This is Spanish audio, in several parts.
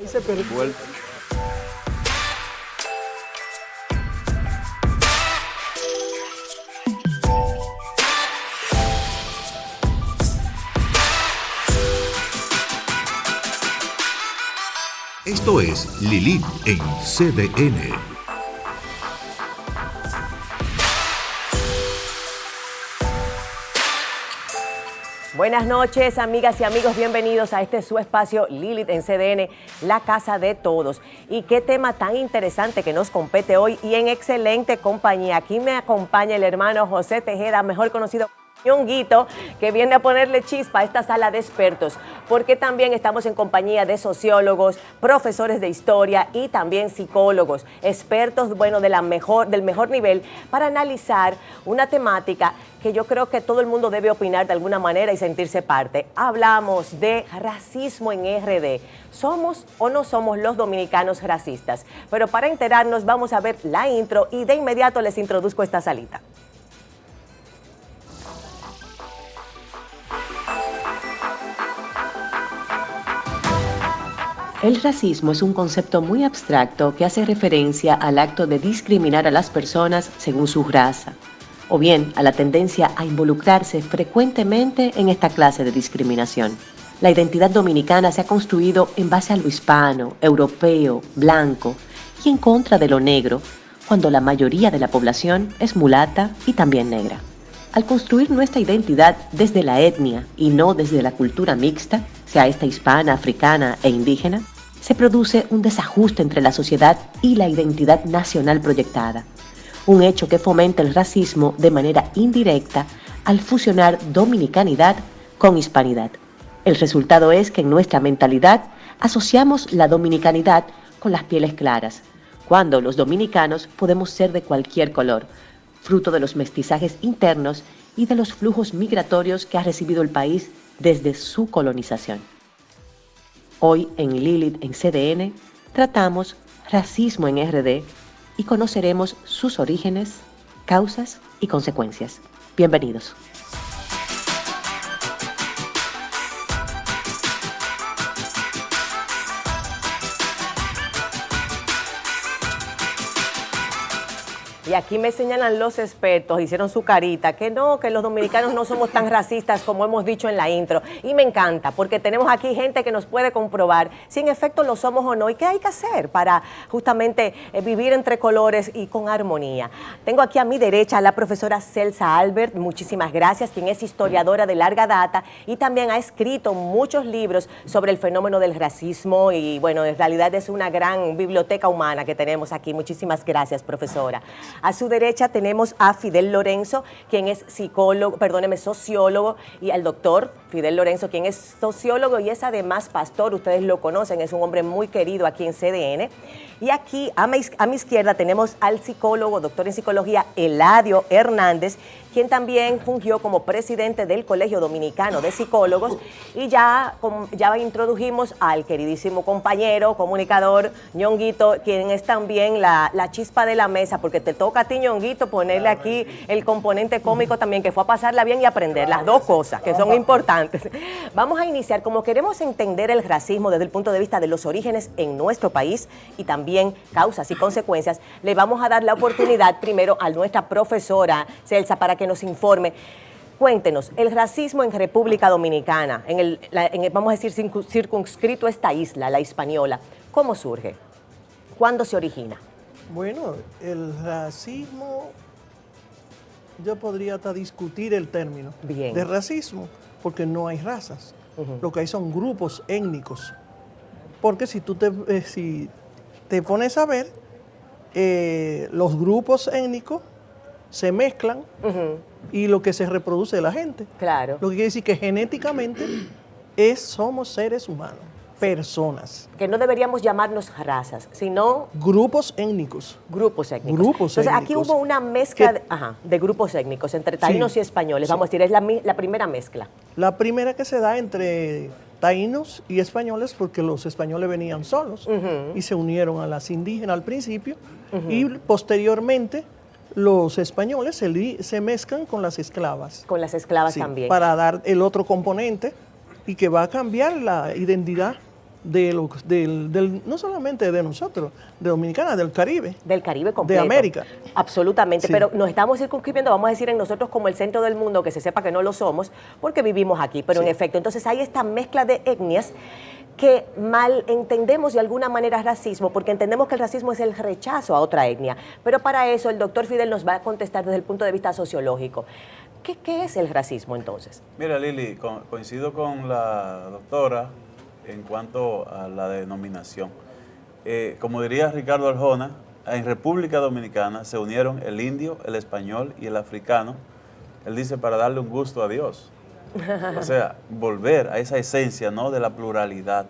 se perdió. Esto es Lilith en CDN. Buenas noches, amigas y amigos, bienvenidos a este su espacio Lilith en CDN, la casa de todos. Y qué tema tan interesante que nos compete hoy y en excelente compañía. Aquí me acompaña el hermano José Tejeda, mejor conocido como Ñonguito, que viene a ponerle chispa a esta sala de expertos, porque también estamos en compañía de sociólogos, profesores de historia y también psicólogos, expertos, bueno, del mejor nivel para analizar una temática que yo creo que todo el mundo debe opinar de alguna manera y sentirse parte. Hablamos de racismo en RD. ¿Somos o no somos los dominicanos racistas? Pero para enterarnos vamos a ver la intro y de inmediato les introduzco esta salita. El racismo es un concepto muy abstracto que hace referencia al acto de discriminar a las personas según su raza, o bien a la tendencia a involucrarse frecuentemente en esta clase de discriminación. La identidad dominicana se ha construido en base a lo hispano, europeo, blanco y en contra de lo negro, cuando la mayoría de la población es mulata y también negra. Al construir nuestra identidad desde la etnia y no desde la cultura mixta, sea esta hispana, africana e indígena, se produce un desajuste entre la sociedad y la identidad nacional proyectada. Un hecho que fomenta el racismo de manera indirecta al fusionar dominicanidad con hispanidad. El resultado es que en nuestra mentalidad asociamos la dominicanidad con las pieles claras, cuando los dominicanos podemos ser de cualquier color, fruto de los mestizajes internos y de los flujos migratorios que ha recibido el país desde su colonización. Hoy en Lilith en CDN tratamos racismo en RD y conoceremos sus orígenes, causas y consecuencias. Bienvenidos. Y aquí me señalan los expertos, hicieron su carita, que no, que los dominicanos no somos tan racistas como hemos dicho en la intro. Y me encanta, porque tenemos aquí gente que nos puede comprobar si en efecto lo somos o no y qué hay que hacer para justamente vivir entre colores y con armonía. Tengo aquí a mi derecha a la profesora Celsa Albert, muchísimas gracias, quien es historiadora de larga data y también ha escrito muchos libros sobre el fenómeno del racismo y bueno, en realidad es una gran biblioteca humana que tenemos aquí. Muchísimas gracias, profesora. A su derecha tenemos a Fidel Lorenzo, quien es sociólogo, y al doctor Fidel Lorenzo, quien es sociólogo y es además pastor. Ustedes lo conocen, es un hombre muy querido aquí en CDN. Y aquí a mi izquierda tenemos al psicólogo, doctor en psicología, Eladio Hernández, quien también fungió como presidente del Colegio Dominicano de Psicólogos. Y ya introdujimos al queridísimo compañero, comunicador, Ñonguito, quien es también la chispa de la mesa, porque te toca a ti, Ñonguito, ponerle aquí el componente cómico también, que fue a pasarla bien y aprender las dos cosas, que son importantes. Vamos a iniciar, como queremos entender el racismo desde el punto de vista de los orígenes en nuestro país y también causas y consecuencias, le vamos a dar la oportunidad primero a nuestra profesora Celsa para que nos informe. Cuéntenos, el racismo en República Dominicana, vamos a decir circunscrito a esta isla, la Hispaniola, ¿cómo surge? ¿Cuándo se origina? Bueno, el racismo, yo podría hasta discutir el término de racismo, porque no hay razas. Lo que hay son grupos étnicos. Porque si tú te pones a ver, los grupos étnicos se mezclan y lo que se reproduce es la gente. Claro. Lo que quiere decir que genéticamente somos seres humanos, personas. Que no deberíamos llamarnos razas, sino grupos étnicos. Grupos étnicos. Grupos Entonces, étnicos. aquí hubo una mezcla de grupos étnicos entre taínos y españoles. Vamos a decir, es la primera mezcla. La primera que se da entre taínos y españoles, porque los españoles venían solos y se unieron a las indígenas al principio y posteriormente los españoles se mezclan con las esclavas. Con las esclavas también. Para dar el otro componente y que va a cambiar la identidad no solamente de nosotros, de Dominicana, del Caribe. Del Caribe completo. De América. Absolutamente, Sí. pero nos estamos circunscribiendo, vamos a decir, en nosotros como el centro del mundo, que se sepa que no lo somos, porque vivimos aquí, pero Sí. en efecto, entonces hay esta mezcla de etnias que mal entendemos de alguna manera racismo, porque entendemos que el racismo es el rechazo a otra etnia. Pero para eso el doctor Fidel nos va a contestar desde el punto de vista sociológico. ¿Qué es el racismo entonces? Mira, Lili, coincido con la doctora en cuanto a la denominación. Como diría Ricardo Arjona, en República Dominicana se unieron el indio, el español y el africano. Él dice para darle un gusto a Dios. O sea, volver a esa esencia, ¿no?, de la pluralidad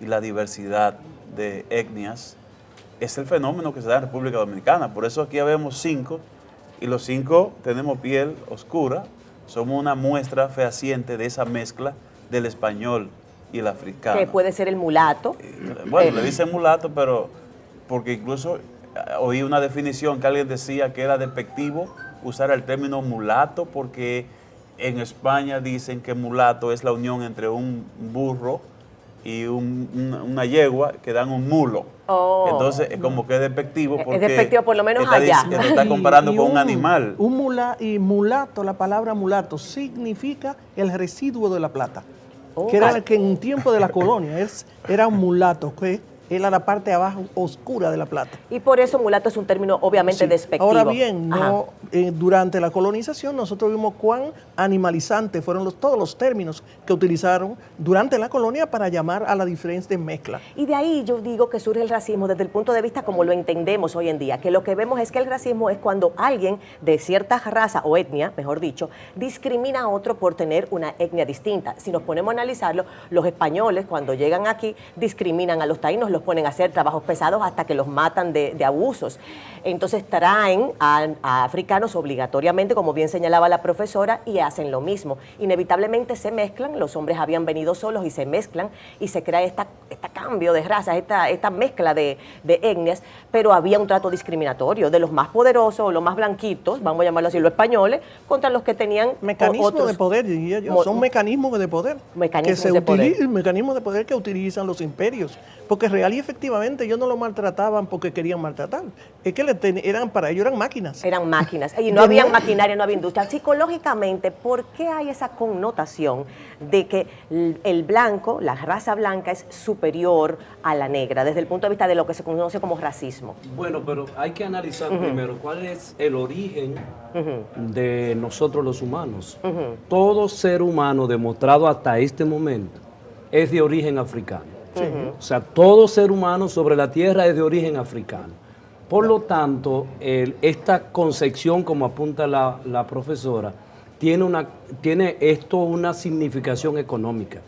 y la diversidad de etnias es el fenómeno que se da en República Dominicana. Por eso aquí vemos 5 y los 5 tenemos piel oscura. Somos una muestra fehaciente de esa mezcla del español y el africano. Que puede ser el mulato. Bueno, le dicen mulato, pero porque incluso oí una definición que alguien decía que era despectivo usar el término mulato porque en España dicen que mulato es la unión entre un burro y una yegua que dan un mulo. Oh. Entonces es como que es despectivo porque Es despectivo por lo menos está, allá. que lo está comparando con un animal. Y mulato, la palabra mulato, significa el residuo de la plata. Oh. Que era el que en tiempo de la colonia era un mulato, que era la parte de abajo oscura de la plata. Y por eso mulato es un término obviamente Sí. despectivo. Ahora bien, Ajá. durante la colonización nosotros vimos cuán animalizantes fueron todos los términos que utilizaron durante la colonia para llamar a la diferente mezcla. Y de ahí yo digo que surge el racismo desde el punto de vista como lo entendemos hoy en día, que lo que vemos es que el racismo es cuando alguien de cierta raza o etnia, mejor dicho, discrimina a otro por tener una etnia distinta. Si nos ponemos a analizarlo, los españoles cuando llegan aquí discriminan a los taínos, los ponen a hacer trabajos pesados hasta que los matan de abusos. Entonces traen a africanos obligatoriamente, como bien señalaba la profesora, y hacen lo mismo. Inevitablemente se mezclan, los hombres habían venido solos y se mezclan y se crea este cambio de razas, esta mezcla de etnias, pero había un trato discriminatorio de los más poderosos, los más blanquitos, vamos a llamarlo así, los españoles, contra los que tenían Mecanismos de poder, diría yo. Son mecanismos de poder. Mecanismos de poder que utilizan los imperios. Porque real y efectivamente ellos no lo maltrataban porque querían maltratar. Es que para ellos eran máquinas. Eran máquinas. Y no había maquinaria, no había industria. Psicológicamente, ¿por qué hay esa connotación de que el blanco, la raza blanca, es superior a la negra, desde el punto de vista de lo que se conoce como racismo? Bueno, pero hay que analizar primero cuál es el origen de nosotros los humanos. Todo ser humano demostrado hasta este momento es de origen africano. O sea, todo ser humano sobre la tierra es de origen africano. Por lo tanto, esta concepción, como apunta la profesora, tiene esto una significación económica.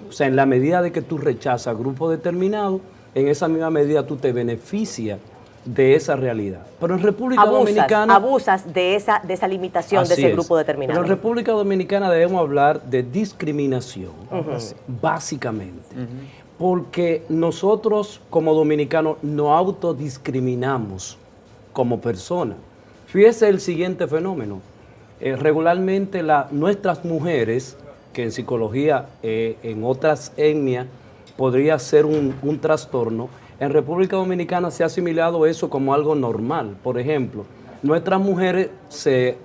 O sea, en la medida de que tú rechazas grupos determinados, en esa misma medida tú te beneficias de esa realidad. Pero en República Dominicana... Abusas de esa limitación de ese grupo determinado. Pero en República Dominicana debemos hablar de discriminación, básicamente. Porque nosotros como dominicanos no autodiscriminamos como personas. Fíjese el siguiente fenómeno. Regularmente nuestras mujeres, que en psicología, en otras etnias, podría ser un trastorno, en República Dominicana se ha asimilado eso como algo normal. Por ejemplo, nuestras mujeres se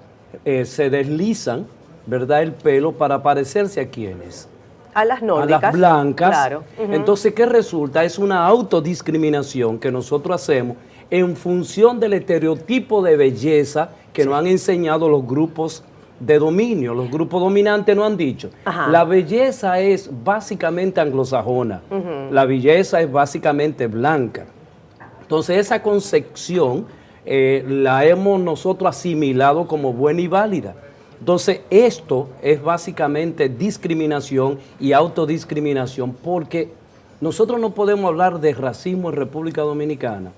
deslizan, ¿verdad?, el pelo para parecerse a quienes. A las nórdicas. A las blancas. Claro. Entonces, ¿qué resulta? Es una autodiscriminación que nosotros hacemos en función del estereotipo de belleza que nos han enseñado los grupos de dominio. Los grupos dominantes nos han dicho. Ajá. La belleza es básicamente anglosajona. La belleza es básicamente blanca. Entonces, esa concepción la hemos nosotros asimilado como buena y válida. Entonces, esto es básicamente discriminación y autodiscriminación, porque nosotros no podemos hablar de racismo en República Dominicana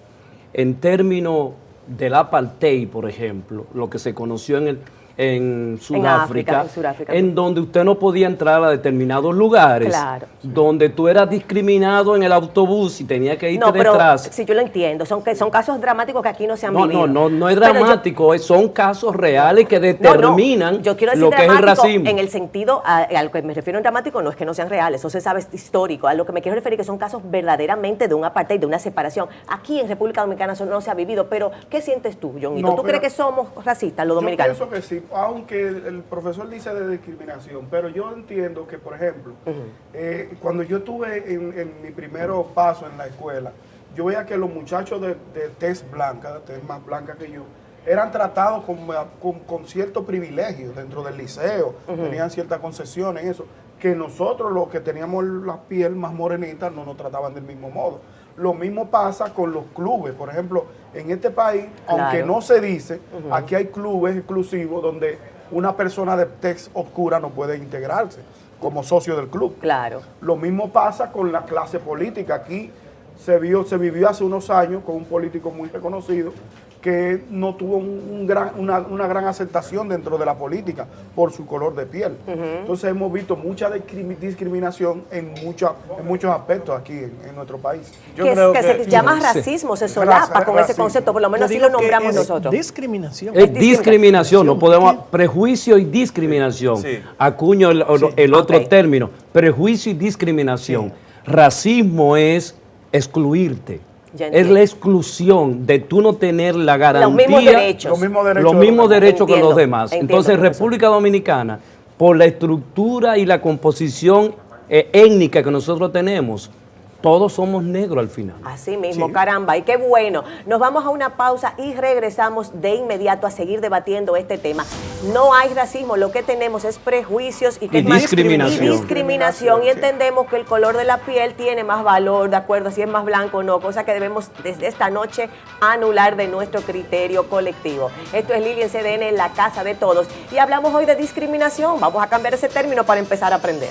en términos del apartheid, por ejemplo, lo que se conoció en en Sudáfrica, Sudáfrica, en donde usted no podía entrar a determinados lugares, claro, donde tú eras discriminado en el autobús y tenías que irte pero, detrás. Sí, yo lo entiendo, son casos dramáticos que aquí no se han vivido. No es dramático, son casos reales que determinan yo quiero decir lo que es el racismo. En el sentido, a lo que me refiero en dramático, no es que no sean reales, eso se sabe, es histórico. A lo que me quiero referir que son casos verdaderamente de un apartheid, de una separación. Aquí en República Dominicana eso no se ha vivido, pero ¿qué sientes tú, Johnito? ¿Tú crees que somos racistas los dominicanos? Yo pienso que sí, aunque el profesor dice de discriminación, pero yo entiendo que, por ejemplo, cuando yo estuve en mi primer paso en la escuela, yo veía que los muchachos de tez más blanca que yo, eran tratados con cierto privilegio dentro del liceo, tenían ciertas concesiones, eso, que nosotros los que teníamos la piel más morenita no nos trataban del mismo modo. Lo mismo pasa con los clubes, por ejemplo, en este país, aunque no se dice, aquí hay clubes exclusivos donde una persona de tez oscura no puede integrarse como socio del club. Claro. Lo mismo pasa con la clase política. Aquí se vivió hace unos años con un político muy reconocido que no tuvo una gran aceptación dentro de la política por su color de piel. Entonces hemos visto mucha discriminación en muchos aspectos aquí en nuestro país. Yo creo que se llama racismo, se solapa con ese concepto, por lo menos así lo nombramos nosotros. Discriminación. Es discriminación, no podemos, prejuicio y discriminación. Sí. Acuño el otro término, prejuicio y discriminación. Sí. Racismo es excluirte. Es la exclusión de tú no tener la garantía, los mismos derechos que los demás. Entonces, en República Dominicana, por la estructura y la composición étnica que nosotros tenemos, todos somos negros al final. Así mismo, caramba, y qué bueno. Nos vamos a una pausa y regresamos de inmediato a seguir debatiendo este tema. No hay racismo, lo que tenemos es prejuicios y discriminación. Y entendemos que el color de la piel tiene más valor, de acuerdo a si es más blanco o no, cosa que debemos desde esta noche anular de nuestro criterio colectivo. Esto es Lili en CDN, en la casa de todos. Y hablamos hoy de discriminación. Vamos a cambiar ese término para empezar a aprender.